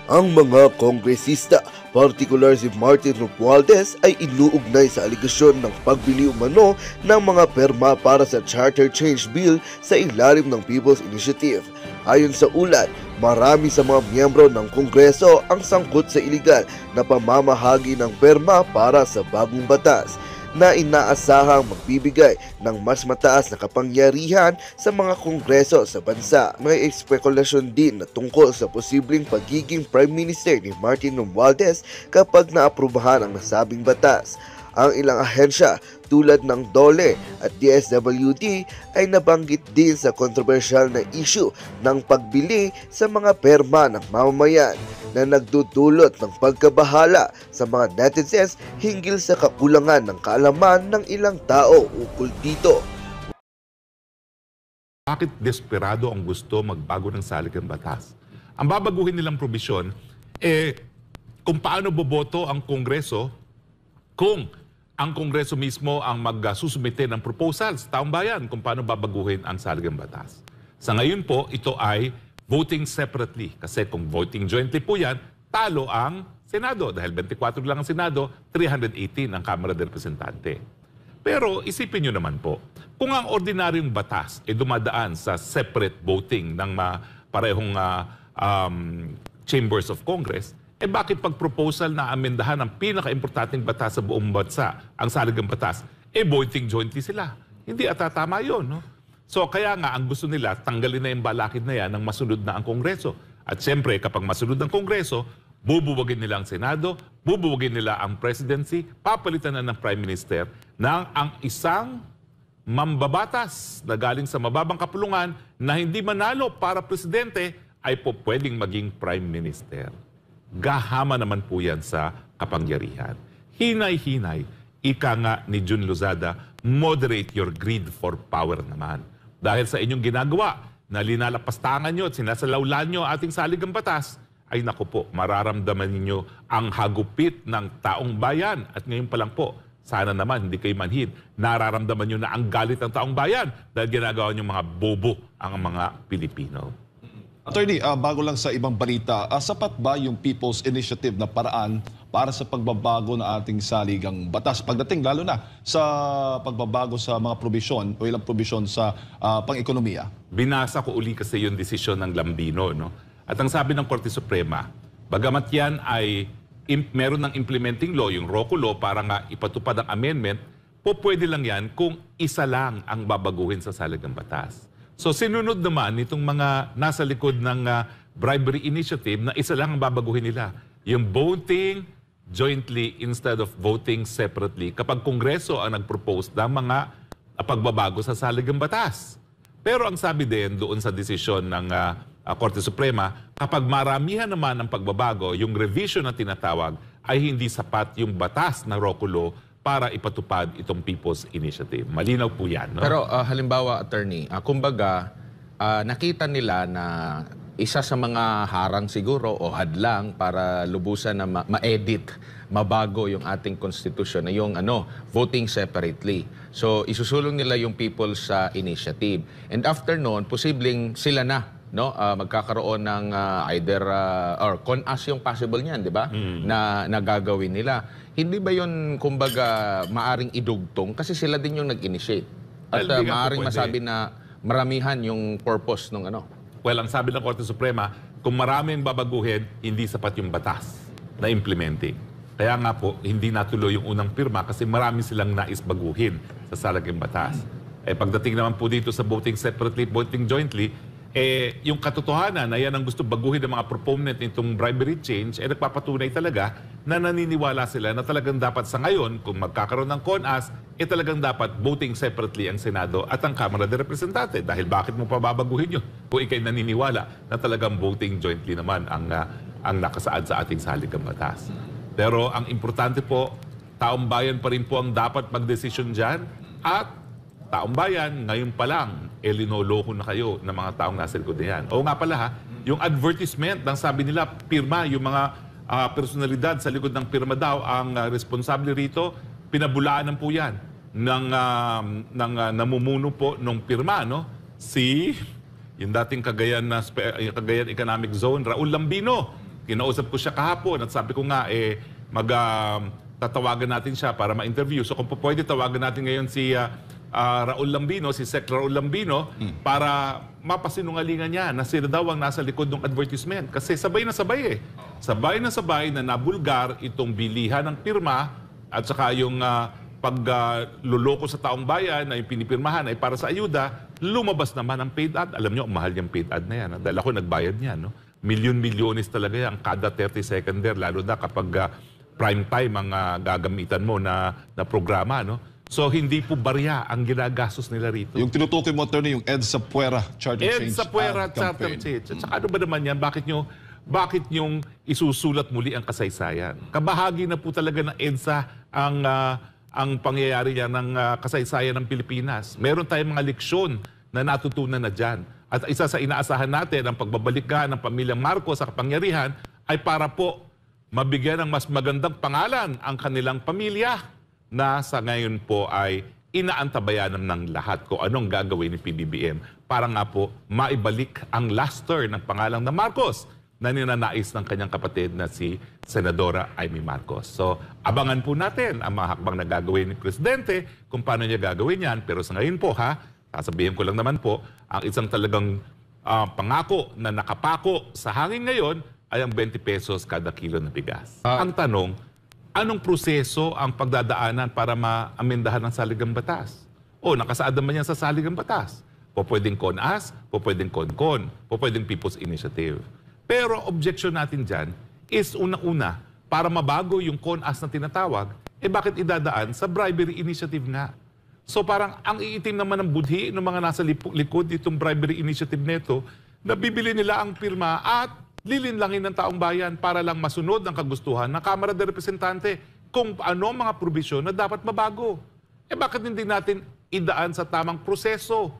Ang mga kongresista, partikular si Martin Romualdez, ay inuugnay sa aligasyon ng pagbili umano ng mga perma para sa Charter Change Bill sa ilalim ng People's Initiative. Ayon sa ulat, marami sa mga miyembro ng Kongreso ang sangkot sa iligal na pamamahagi ng perma para sa bagong batas na inaasahang magbibigay ng mas mataas na kapangyarihan sa mga kongreso sa bansa. May espekulasyon din na tungkol sa posibleng pagiging Prime Minister ni Martin Romualdez kapag naaprubahan ang nasabing batas. Ang ilang ahensya tulad ng DOLE at DSWD ay nabanggit din sa kontrobersyal na issue ng pagbili sa mga perma ng mamamayan na nagdudulot ng pagkabahala sa mga netizens hinggil sa kakulangan ng kaalaman ng ilang tao ukol dito. Bakit desperado ang gusto magbago ng saligang batas? Ang babaguhin nilang probisyon, kung paano boboto ang Kongreso kung ang Kongreso mismo ang magsusumite ng proposal sa taong bayan kung paano babaguhin ang saligang batas. Sa ngayon po, ito ay voting separately. Kasi kung voting jointly po yan, talo ang Senado. Dahil 24 lang ang Senado, 318 ang Kamara de Representante. Pero isipin nyo naman po, kung ang ordinaryong batas ay dumadaan sa separate voting ng parehong chambers of Congress, bakit pag proposal na amendahan ang pinaka-importanting batas sa buong bansa, ang saligang batas, voting jointly sila. Hindi atatama yun, no? So kaya nga ang gusto nila, tanggalin na yung balakid na yan ng masunod na ang Kongreso. At siyempre, kapag masunod ang Kongreso, bubuwagin nila ang Senado, bubuwagin nila ang presidency, papalitan na ng Prime Minister ng ang isang mambabatas na galing sa mababang kapulungan na hindi manalo para presidente ay po pwedeng maging Prime Minister. Gahama naman po yan sa kapangyarihan. Hinay-hinay, ika nga ni Jun Lozada, moderate your greed for power naman. Dahil sa inyong ginagawa na linalapastangan nyo at sinasalawlan nyo ating saligang batas, ay naku po, mararamdaman ninyo ang hagupit ng taong bayan. At ngayon pa lang po, sana naman hindi kayo manhid, nararamdaman nyo na ang galit ng taong bayan dahil ginagawa nyo mga bobo ang mga Pilipino. Attorney, bago lang sa ibang balita, sapat ba yung People's Initiative na paraan para sa pagbabago ng ating saligang batas? Pagdating lalo na sa pagbabago sa mga probisyon o ilang probisyon sa pang-ekonomiya. Binasa ko uli kasi yung desisyon ng Lambino, no? At ang sabi ng Korte Suprema, bagamat yan ay meron ng implementing law, yung ROCO law, para nga ipatupad ang amendment, pwede lang yan kung isa lang ang babaguhin sa saligang batas. So sinunod naman itong mga nasa likod ng bribery initiative na isa lang ang babaguhin nila. Yung voting jointly instead of voting separately kapag Kongreso ang nag-propose ng mga pagbabago sa saligang batas. Pero ang sabi din doon sa desisyon ng Korte Suprema, kapag maramihan naman ang pagbabago, yung revision na tinatawag ay hindi sapat yung batas na ROCO law para ipatupad itong People's Initiative. Malinaw po yan, no? Pero halimbawa, attorney, kumbaga, nakita nila na isa sa mga harang siguro o hadlang para lubusan na ma-edit, mabago yung ating konstitusyon na yung voting separately. So isusulong nila yung People's Initiative. And after noon, posibleng sila na magkakaroon ng either or CONAS yung possible niyan, di ba? Na gagawin nila. Hindi ba yun, kumbaga, maaring idugtong? Kasi sila din yung nag-initiate. At maaring masabi na maramihan yung purpose ng Well, ang sabi ng Korte Suprema, kung maraming babaguhin, hindi sapat yung batas na implementing. Kaya nga po, hindi natuloy yung unang pirma kasi marami silang nais baguhin sa saligang batas. Pagdating naman po dito sa voting separately, voting jointly, yung katotohanan na yan ang gusto baguhin ng mga proponent nitong bribery change, nagpapatunay talaga na naniniwala sila na talagang dapat sa ngayon, kung magkakaroon ng CONAS, talagang dapat voting separately ang Senado at ang Kamara de Representante. Dahil bakit mo pa babaguhin yun kung ikay naniniwala na talagang voting jointly naman ang nakasaad sa ating saligang batas. Pero ang importante po, taong bayan pa rin po ang dapat magdesisyon dyan at taong bayan, ngayon pa lang, linoloko na kayo ng mga taong nasa likod na yan. O nga pala yung advertisement, ng sabi nila, pirma, yung mga personalidad sa likod ng pirma daw, ang responsable rito, pinabulaan po yan ng namumuno po ng pirma, no? Si yung dating Cagayan Economic Zone, Raul Lambino. Kinausap ko siya kahapon at sabi ko nga, tatawagan natin siya para ma-interview. So kung po pwede, tawagan natin ngayon si Raul Lambino, si Sec Raul Lambino, para mapasinungalingan niya na sila daw ang nasa likod ng advertisement. Kasi sabay na sabay Sabay na sabay na nabulgar itong bilihan ng pirma at saka yung pagluloko sa taong bayan na yung pinipirmahan ay para sa ayuda, lumabas naman ang paid ad. Alam nyo, mahal yung paid ad na yan. Dahil ako nagbayad niyan. No? Milyon-milyones talaga yan kada 30 second there, lalo na kapag prime time ang gagamitan mo na programa. No? So hindi po barya ang ginagastos nila rito. Yung tinutukoy mo, attorney, yung EDSA Puera Charter Change EDSA Puera Charter Change. At saka ano ba naman yan? Bakit nyong isusulat muli ang kasaysayan? Kabahagi na po talaga ng EDSA ang pangyayari yan ng kasaysayan ng Pilipinas. Meron tayong mga leksyon na natutunan na dyan. At isa sa inaasahan natin, ang pagbabalik ng pamilyang Marcos sa kapangyarihan ay para po mabigyan ng mas magandang pangalan ang kanilang pamilya na sa ngayon po ay inaantabayanan ng lahat kung anong gagawin ni PBBM para nga po maibalik ang luster ng pangalang na Marcos na ninanais ng kanyang kapatid na si Senadora Amy Marcos. So, abangan po natin ang mga hakbang na gagawin ni Presidente kung paano niya gagawin yan. Pero sa ngayon po sasabihin ko lang naman po, ang isang talagang pangako na nakapako sa hangin ngayon ay ang 20 pesos kada kilo na bigas. Ang tanong, anong proseso ang pagdadaanan para maamendahan ng saligang batas? O nakasaad naman yan sa saligang batas. Pwedeng CONAS, pwedeng CONCON, pwedeng People's Initiative. Pero objection natin dyan is unang-una, para mabago yung CONAS na tinatawag, bakit idadaan sa bribery initiative nga? So parang ang iitim naman ng budhi ng mga nasa likod itong bribery initiative neto, na bibili nila ang pirma at lilinlangin ng taong bayan para lang masunod ang kagustuhan ng Kamara de Representante kung ano mga probisyon na dapat mabago. Bakit hindi natin idaan sa tamang proseso?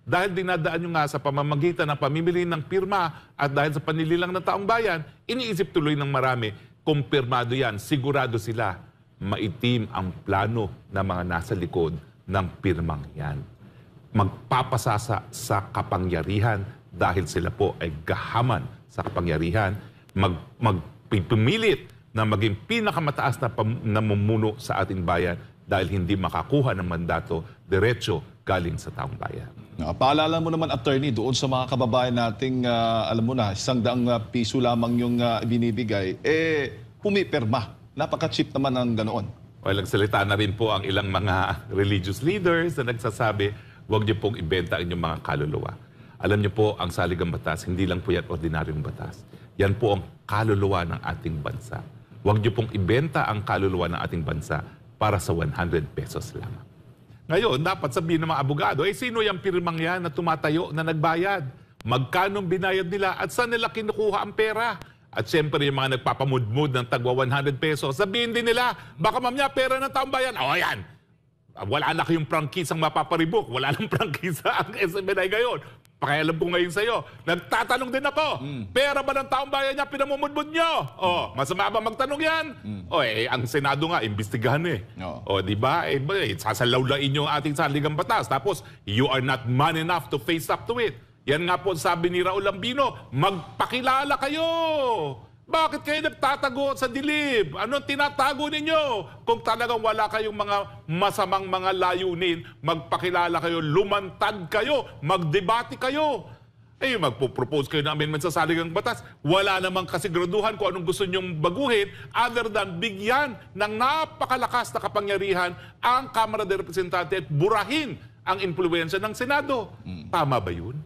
Dahil dinadaan nyo nga sa pamamagitan ng pamimili ng pirma at dahil sa panililang ng taong bayan, iniisip tuloy ng marami, kung pirmado yan, sigurado sila, maitim ang plano ng mga nasa likod ng pirmang yan. Magpapasasa sa kapangyarihan dahil sila po ay gahaman sa kapangyarihan, magpipilit na maging pinakamataas na namumuno sa ating bayan dahil hindi makakuha ng mandato diretso galing sa taong bayan. Paalala mo naman, attorney, doon sa mga kababayan nating, alam mo na, 100 piso lamang yung binibigay, pumipirma. Napaka-cheap naman ang ganoon. Well, nagsalita na rin po ang ilang mga religious leaders na nagsasabi, huwag niyo pong ibenta ang inyong mga kaluluwa. Alam niyo po, ang saligang batas, hindi lang po yan ordinaryong batas. Yan po ang kaluluwa ng ating bansa. Huwag niyo pong ibenta ang kaluluwa ng ating bansa para sa 100 pesos lamang. Ngayon, dapat sabihin ng mga abogado, sino yung pirmang yan na tumatayo na nagbayad? Magkano binayad nila at saan nila kinukuha ang pera? At siyempre yung mga nagpapamudmud ng tagwa 100 pesos, sabihin din nila, baka mamaya pera ng taong bayan. O yan, wala na kayong prangkisang mapaparibok, wala nang prangkisa ang SMNI ngayon. Pakialam ko ngayon sa'yo, nagtatanong din ako, pera ba ng taong bayan niya pinamumudmud nyo? O, masama ba magtanong yan? O, ang Senado nga, imbestigahan O, di ba? Sasalawlain nyo ang ating saligang batas. Tapos, you are not man enough to face up to it. Yan nga po sabi ni Raul Lambino, magpakilala kayo! Bakit kayo nagtatago sa dilib? Anong tinatago ninyo? Kung talagang wala kayong mga masamang mga layunin, magpakilala kayo, lumantad kayo, magdebate kayo. Magpo-propose kayo ng amendment sa saligang batas. Wala namang kasiguraduhan kung anong gusto nyong baguhin other than bigyan ng napakalakas na kapangyarihan ang Kamara de Representante at burahin ang impluwensya ng Senado. Tama ba yun?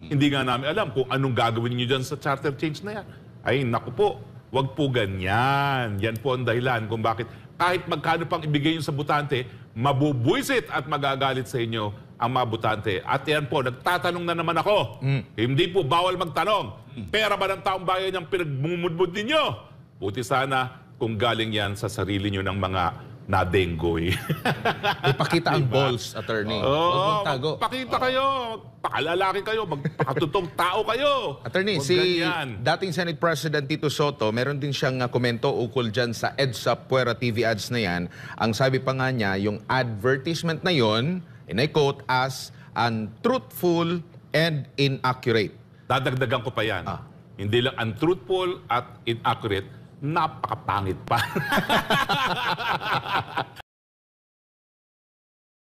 Hindi nga namin alam kung anong gagawin niyo dyan sa charter change na yan. Naku po, wag po ganyan. Yan po ang dahilan kung bakit kahit magkano pang ibigay nyo sa butante, mabubuisit at magagalit sa inyo ang mga butante. At yan po, nagtatanong na naman ako. Hindi po bawal magtanong. Pera ba ng taong bayan yung pinagmumudmud ninyo? Buti sana kung galing yan sa sarili nyo ng mga nadenggoy. Ipakita ang balls, attorney. Huwag magtago. Pakita kayo, pakalalaki kayo, magpakatutong tao kayo. Attorney, Huwag si ganyan. dating Senate President Tito Soto, meron din siyang komento ukol dyan sa EDSA Puera TV ads na yan. Ang sabi pa nga niya, yung advertisement na yon, and I quote, as untruthful and inaccurate. Dadagdagan ko pa yan. hindi lang untruthful at inaccurate, napakapangit pa.